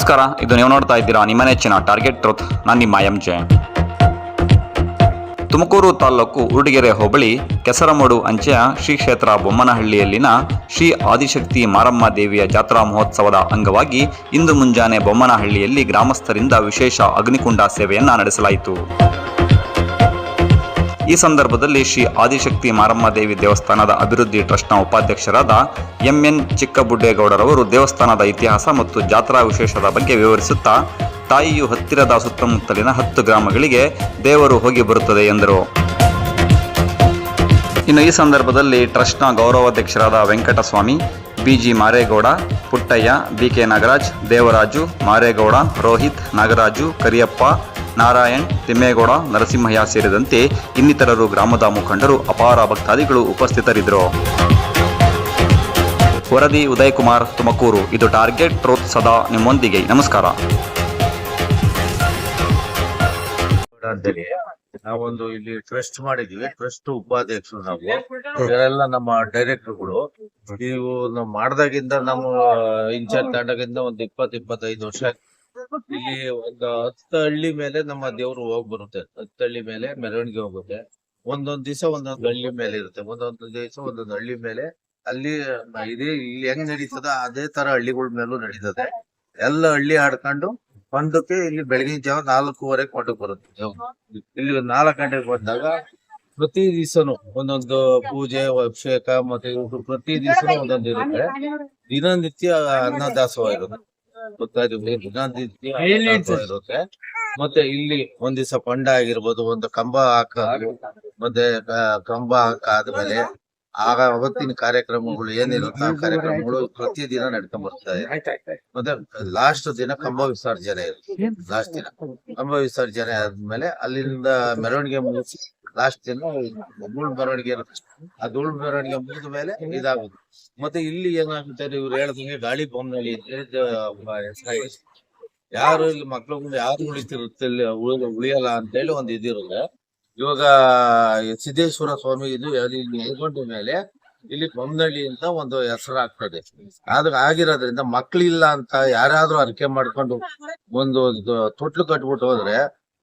ನಮಸ್ಕಾರ, ಇದು ನೀವು ನೋಡ್ತಾ ಇದ್ದೀರಾ ನಿಮ್ಮ ನೆಚ್ಚಿನ ಟಾರ್ಗೆಟ್ ಟ್ರೂತ್. ನಾನು ನಿಮ್ಮ MJ. ತುಮಕೂರು ತಾಲೂಕು ಉರುಡಿಗೆರೆ ಹೋಬಳಿ ಕೆಸರಮಡು ಅಂಚೆಯ ಶ್ರೀ ಕ್ಷೇತ್ರ ಬೊಮ್ಮನಹಳ್ಳಿಯಲ್ಲಿನ ಶ್ರೀ ಆದಿಶಕ್ತಿ ಮಾರಮ್ಮ ದೇವಿಯ ಜಾತ್ರಾ ಮಹೋತ್ಸವದ ಅಂಗವಾಗಿ ಇಂದು ಮುಂಜಾನೆ ಬೊಮ್ಮನಹಳ್ಳಿಯಲ್ಲಿ ಗ್ರಾಮಸ್ಥರಿಂದ ವಿಶೇಷ ಅಗ್ನಿಕುಂಡ ಸೇವೆಯನ್ನು ನಡೆಸಲಾಯಿತು. ಈ ಸಂದರ್ಭದಲ್ಲಿ ಶ್ರೀ ಆದಿಶಕ್ತಿ ಮಾರಮ್ಮ ದೇವಿ ದೇವಸ್ಥಾನದ ಅಭಿವೃದ್ಧಿ ಟ್ರಸ್ಟ್ನ ಉಪಾಧ್ಯಕ್ಷರಾದ MN ಚಿಕ್ಕಬುಡ್ಡೇಗೌಡರವರು ದೇವಸ್ಥಾನದ ಇತಿಹಾಸ ಮತ್ತು ಜಾತ್ರಾ ವಿಶೇಷದ ಬಗ್ಗೆ ವಿವರಿಸುತ್ತಾ, ತಾಯಿಯು ಹತ್ತಿರದ ಸುತ್ತಮುತ್ತಲಿನ 10 ಗ್ರಾಮಗಳಿಗೆ ದೇವರು ಹೋಗಿ ಬರುತ್ತದೆ ಎಂದರು. ಇನ್ನು ಈ ಸಂದರ್ಭದಲ್ಲಿ ಟ್ರಸ್ಟ್ನ ಗೌರವಾಧ್ಯಕ್ಷರಾದ ವೆಂಕಟಸ್ವಾಮಿ, BG ಮಾರೇಗೌಡ, ಪುಟ್ಟಯ್ಯ, BK ನಾಗರಾಜ್, ದೇವರಾಜು, ಮಾರೇಗೌಡ, ರೋಹಿತ್, ನಾಗರಾಜು, ಕರಿಯಪ್ಪ, ನಾರಾಯಣ್, ತಿಮ್ಮೇಗೌಡ, ನರಸಿಂಹಯ್ಯ ಸೇರಿದಂತೆ ಇನ್ನಿತರರು, ಗ್ರಾಮದ ಮುಖಂಡರು, ಅಪಾರ ಭಕ್ತಾದಿಗಳು ಉಪಸ್ಥಿತರಿದ್ದರು. ವರದಿ ಉದಯ್ ಕುಮಾರ್, ತುಮಕೂರು. ಇದು ಟಾರ್ಗೆಟ್ ಟ್ರೂತ್, ಸದಾ ನಿಮ್ಮೊಂದಿಗೆ. ನಮಸ್ಕಾರ. ನಾವೊಂದು ಇಲ್ಲಿ ಟ್ರಸ್ಟ್ ಮಾಡಿದೀವಿ. ಟ್ರಸ್ಟ್ ಉಪಾಧ್ಯಕ್ಷರು ನಾವು, ಇವರೆಲ್ಲ ನಮ್ಮ ಡೈರೆಕ್ಟರ್ಗಳು. ನೀವು ನಾವು ಮಾಡ್ದಾಗಿಂದ ನಮ್ಮ ಇನ್ಚಾರ್ಜ್ ತಾಂಡಾಗಿಂದ ಒಂದು 20-25 ವರ್ಷ ಇಲ್ಲಿ ಒಂದು 10 ಹಳ್ಳಿ ಮೇಲೆ ನಮ್ಮ ದೇವ್ರು ಹೋಗ್ ಬರುತ್ತೆ. 10 ಹಳ್ಳಿ ಮೇಲೆ ಮೆರವಣಿಗೆ ಹೋಗುತ್ತೆ. ಒಂದೊಂದ್ ದಿವಸ ಒಂದೊಂದು ಹಳ್ಳಿ ಮೇಲೆ ಇರುತ್ತೆ. ಒಂದೊಂದು ದಿವಸ ಒಂದೊಂದು ಹಳ್ಳಿ ಮೇಲೆ ಅಲ್ಲಿ ಇಲ್ಲಿ ಹೆಂಗ್ ನಡೀತದ ಅದೇ ತರ ಹಳ್ಳಿಗಳ ಮೇಲೂ ನಡೀತದೆ. ಎಲ್ಲ ಹಳ್ಳಿ ಆಡ್ಕೊಂಡು ಒಂದಕ್ಕೆ ಇಲ್ಲಿ ಬೆಳಗಿನ ಜಾವ 4:15 ಕೊಂಡಕ್ಕೆ ಬರುತ್ತೆ. ಇಲ್ಲಿ 4 ಗಂಟೆಗೆ ಬಂದಾಗ ಪ್ರತಿ ದಿವಸನು ಒಂದೊಂದು ಪೂಜೆ, ಅಭಿಷೇಕ ಮತ್ತೆ ಪ್ರತಿ ದಿವಸನೂ ಒಂದೊಂದು ಇರುತ್ತೆ. ದಿನನಿತ್ಯ ಅನ್ನದಾಸೋಹ ಇರುತ್ತೆ. ದಿನನಿತ್ಯ ಇರುತ್ತೆ. ಮತ್ತೆ ಇಲ್ಲಿ ಒಂದ್ ದಿವಸ ಪಂಡ ಆಗಿರ್ಬೋದು, ಒಂದು ಕಂಬ ಹಾಕೋದು, ಮತ್ತೆ ಕಂಬ ಹಾಕಾದ್ಮೇಲೆ ಆಗ ಅವತ್ತಿನ ಕಾರ್ಯಕ್ರಮಗಳು ಏನಿರುತ್ತೆ ಆ ಕಾರ್ಯಕ್ರಮಗಳು ಪ್ರತಿದಿನ ನಡ್ಕೊಂಡ್ ಬರ್ತಾ ಇದೆ. ಮತ್ತೆ ಲಾಸ್ಟ್ ದಿನ ಕಂಬ ವಿಸರ್ಜನೆ ಇರುತ್ತೆ. ಲಾಸ್ಟ್ ದಿನ ಕಂಬ ವಿಸರ್ಜನೆ ಆದ್ಮೇಲೆ ಅಲ್ಲಿಂದ ಮೆರವಣಿಗೆ ಮುಗಿಸಿ ಲಾಸ್ಟ್ ದಿನ ಧೂಳ್ ಮೆರವಣಿಗೆ ಇರುತ್ತೆ. ಆ ಧೂಳ್ ಮೆರವಣಿಗೆ ಮುಗಿದ ಮೇಲೆ ಇದಾಗುತ್ತೆ. ಮತ್ತೆ ಇಲ್ಲಿ ಏನಾಗುತ್ತೆ, ಇವ್ರು ಹೇಳ್ದಂಗೆ ಗಾಳಿ ಬೊಮ್ಮನಹಳ್ಳಿ ಹೆಸರಾಗಿ ಯಾರು ಇಲ್ಲಿ ಮಕ್ಳು ಯಾರು ಉಳಿತಿರುತ್ತೆ, ಉಳಿಯಲ್ಲ ಅಂತ ಹೇಳಿ ಒಂದು ಇದಿರುತ್ತೆ. ಇವಾಗ ಸಿದ್ದೇಶ್ವರ ಸ್ವಾಮಿ ಇದು ಹೇಳ್ಕೊಂಡ ಮೇಲೆ ಇಲ್ಲಿ ಬೊಮ್ಮನಹಳ್ಳಿ ಅಂತ ಒಂದು ಹೆಸರು ಆಗ್ತದೆ. ಆದ್ರೆ ಆಗಿರೋದ್ರಿಂದ ಮಕ್ಳಿಲ್ಲ ಅಂತ ಯಾರಾದ್ರೂ ಅರಿಕೆ ಮಾಡ್ಕೊಂಡು ಒಂದು ತೊಟ್ಲು ಕಟ್ಬಿಟ್ಟು ಹೋದ್ರೆ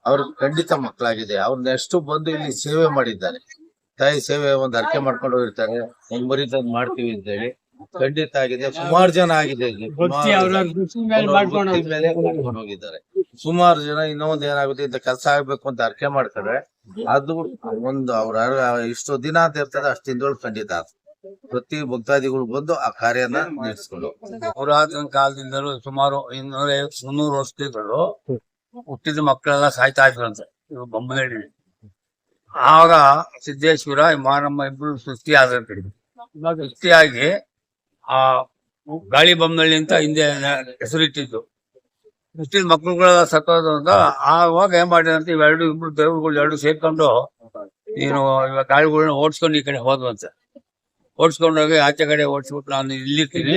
ಅವ್ರಿಗೆ ಖಂಡಿತ ಮಕ್ಕಳಾಗಿದೆ. ಅವ್ರ ನೆಕ್ಸ್ಟ್ ಬಂದು ಇಲ್ಲಿ ಸೇವೆ ಮಾಡಿದ್ದಾರೆ. ತಾಯಿ ಸೇವೆ ಒಂದು ಅರಿಕೆ ಮಾಡ್ಕೊಂಡು ಹೋಗಿರ್ತಾರೆ, ಹೆಂಗ್ ಮರಿತ ಮಾಡ್ತೀವಿ ಅಂತ ಹೇಳಿ ಖಂಡಿತ ಆಗಿದೆ. ಸುಮಾರು ಜನ ಆಗಿದೆ ಇಲ್ಲಿ, ಹೋಗಿದ್ದಾರೆ ಸುಮಾರು ಜನ. ಇನ್ನೊಂದ್ ಏನಾಗುತ್ತೆ, ಇಂತ ಕೆಲಸ ಆಗ್ಬೇಕು ಅಂತ ಅರಿಕೆ ಮಾಡ್ತಾರೆ. ಅದು ಒಂದು ಅವ್ರ ಇಷ್ಟು ದಿನ ಅಂತ ಇರ್ತದೆ, ಅಷ್ಟು ದಿನದೊಳಗೆ ಖಂಡಿತ ಪ್ರತಿ ಭಕ್ತಾದಿಗಳು ಬಂದು ಆ ಕಾರ್ಯನ ನಡೆಸ್ಕೊಂಡು ಪುರಾತನ ಕಾಲದಿಂದಲೂ ಸುಮಾರು 200-300 ವರ್ಷಗಳು ಹುಟ್ಟಿದ ಮಕ್ಕಳೆಲ್ಲ ಸಾಯ್ತಾ ಇದ್ರಂತೆ ಬೊಮ್ಮನಹಳ್ಳಿ. ಆಗ ಸಿದ್ದೇಶ್ವರ ಮಾರಮ್ಮ ಇಬ್ರು ಸೃಷ್ಟಿಯಾದಂತೆ. ಸೃಷ್ಟಿಯಾಗಿ ಆ ಗಾಳಿ ಬೊಮ್ಮನಹಳ್ಳಿ ಅಂತ ಹಿಂದೆ ಹೆಸರಿಟ್ಟಿದ್ದು. ಹುಟ್ಟಿದ ಮಕ್ಕಳುಗಳೆಲ್ಲ ಸತ್ತೋದು ಅಂತ ಆವಾಗ ಏನ್ ಮಾಡಿದಂತ ಇಬ್ರು ದೇವರುಗಳು 2 ಸೇರ್ಕೊಂಡು ನೀನು ಇವಾಗ ಗಾಳಿಗಳನ್ನ ಓಡಿಸ್ಕೊಂಡು ಈ ಕಡೆ ಹೋದ್ವಂತೆ. ಓಡಿಸ್ಕೊಂಡೋಗಿ ಆಚೆ ಕಡೆ ಓಡಿಸ್ಬಿಟ್ಟು ನಾನು ಇಲ್ಲಿರ್ತೀನಿ,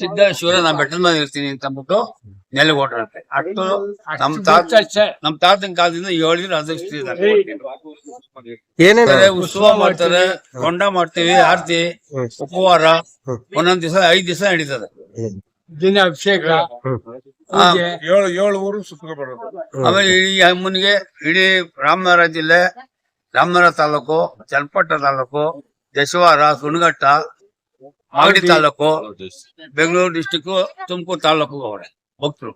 ಸಿದ್ದೇಶ್ವರ ನಾ ಬೆಟ್ಟದ ಮೇಲೆ ಇರ್ತೀನಿ ಅಂತ ಅಂದ್ಬಿಟ್ಟು ನೆಲೆಗೆ ಹೊರಟಂತೆ. ಅಷ್ಟು ನಮ್ ತಾತನ ಕಾಲದಿಂದ 7 ದಿನ ಆಚರಿಸ್ತಿದ್ದಾರೆ. ಉತ್ಸವ ಮಾಡ್ತಾರೆ, ಕೊಂಡ ಮಾಡ್ತೀವಿ, ಆರ್ತಿ, ಉಪವಾರ ಒಂದೊಂದ್ ದಿವಸ 5 ದಿವಸ ನಡೀತದೆ. ದಿನ ಅಭಿಷೇಕ, 7 ಊರು ಸುತ್ತ ಬರೋದು. ಆಮೇಲೆ ಇಡೀ ಅಮ್ಮನಿಗೆ ಇಡೀ ರಾಮನಗರ ಜಿಲ್ಲೆ, ರಾಮನಗರ ತಾಲೂಕು, ಚನ್ನಪಟ್ಟ ತಾಲೂಕು, ದಶವಾರ, ಸುಣಘಟ್ಟ, ಮಾಗಡಿ ತಾಲೂಕು, ಬೆಂಗಳೂರು ಡಿಸ್ಟಿಕ್, ತುಮಕೂರು ತಾಲೂಕು ಅವರೇ ಭಕ್ತರು.